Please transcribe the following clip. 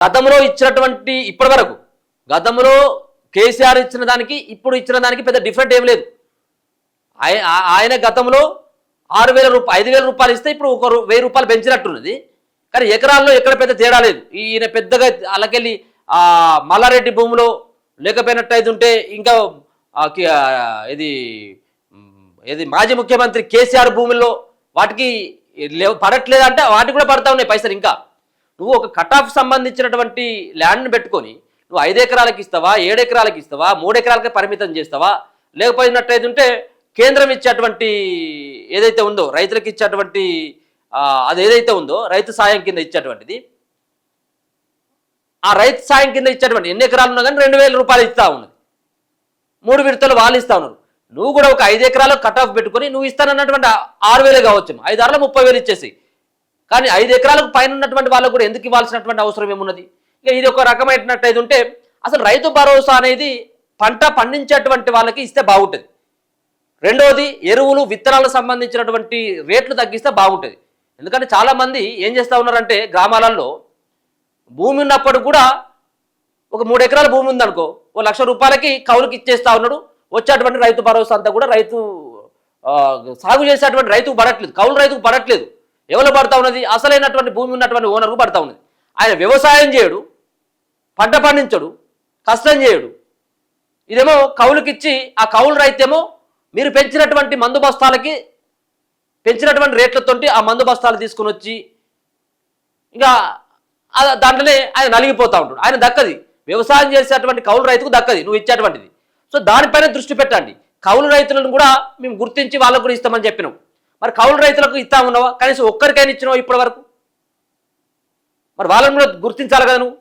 గతంలో ఇచ్చినటువంటి ఇప్పటి వరకు గతంలో కేసీఆర్ ఇచ్చిన దానికి ఇప్పుడు ఇచ్చిన దానికి పెద్ద డిఫరెంట్ ఏం లేదు. ఆయన గతంలో 6,000 రూపాయలు 5,000 రూపాయలు ఇస్తే ఇప్పుడు ఒక 1,000 రూపాయలు పెంచినట్టున్నది. కానీ ఎకరాల్లో ఎక్కడ పెద్ద తేడా లేదు. ఈయన పెద్దగా అలాకెళ్ళి మల్లారెడ్డి భూమిలో లేకపోయినట్టయితే ఉంటే ఇంకా ఇది ఇది మాజీ ముఖ్యమంత్రి కేసీఆర్ భూముల్లో వాటికి పడట్లేదంటే వాటికి కూడా పడతా ఉన్నాయి పైసలు. ఇంకా నువ్వు ఒక కట్ ఆఫ్ సంబంధించినటువంటి ల్యాండ్ని పెట్టుకొని నువ్వు 5 ఎకరాలకు ఇస్తావా, 7 ఎకరాలకు ఇస్తావా, 3 ఎకరాలకే పరిమితం చేస్తావా, లేకపోయినట్టయితే ఉంటే కేంద్రం ఇచ్చేటువంటి ఏదైతే ఉందో రైతులకు ఇచ్చేటువంటి అది ఏదైతే ఉందో రైతు సాయం కింద ఇచ్చేటువంటిది, ఆ రైతు సాయం కింద ఇచ్చేటువంటి ఎన్ని ఎకరాలు ఉన్నా కానీ 2,000 రూపాయలు ఇస్తా ఉన్నది. 3 విడతలు వాళ్ళు ఇస్తా ఉన్నారు. నువ్వు కూడా ఒక 5 ఎకరాలు కట్ ఆఫ్ పెట్టుకొని నువ్వు ఇస్తానన్నటువంటి 6,000 కావచ్చు, 5 ఆరులో 30,000 ఇచ్చేసి. కానీ 5 ఎకరాలకు పైన ఉన్నటువంటి వాళ్ళకు కూడా ఎందుకు ఇవ్వాల్సినటువంటి అవసరం ఏమున్నది? ఇక ఇది ఒక రకమైనట్టయితే ఉంటే అసలు రైతు భరోసా అనేది పంట పండించేటువంటి వాళ్ళకి ఇస్తే బాగుంటుంది. రెండవది ఎరువులు విత్తనాలకు సంబంధించినటువంటి రేట్లు తగ్గిస్తే బాగుంటుంది. ఎందుకంటే చాలామంది ఏం చేస్తూ ఉన్నారంటే గ్రామాలలో భూమి ఉన్నప్పుడు కూడా ఒక 3 ఎకరాల భూమి ఉందనుకో, ఓ 1,00,000 రూపాయలకి కౌలుకి ఇచ్చేస్తా ఉన్నాడు. వచ్చేటువంటి రైతు భరోసా అంతా కూడా రైతు సాగు చేసేటువంటి రైతుకు పడట్లేదు, కౌలు రైతుకు పడట్లేదు. ఎవరు పడతా ఉన్నది? అసలైనటువంటి భూమి ఉన్నటువంటి ఓనర్కు పడతా ఉన్నది. ఆయన వ్యవసాయం చేయడు, పంట పండించడు, కష్టం చేయడు. ఇదేమో కౌలుకిచ్చి ఆ కౌలు రైతేమో మీరు పెంచినటువంటి మందు బస్తాలకి పెంచినటువంటి రేట్లతోటి ఆ మందు బస్తాలు తీసుకుని వచ్చి ఇంకా దాంట్లోనే ఆయన నలిగిపోతూ ఉంటాడు. ఆయన దక్కది, వ్యవసాయం చేసేటువంటి కౌలు రైతుకు దక్కది నువ్వు ఇచ్చేటువంటిది. సో దానిపైన దృష్టి పెట్టండి. కౌలు రైతులను కూడా మేము గుర్తించి వాళ్ళకు కూడా ఇస్తామని చెప్పినాం. మరి కౌలు రైతులకు ఇస్తా ఉన్నావా? కనీసం ఒక్కరికైనా ఇచ్చినావా ఇప్పటి వరకు? మరి వాళ్ళని కూడా గుర్తించాలి కదా నువ్వు.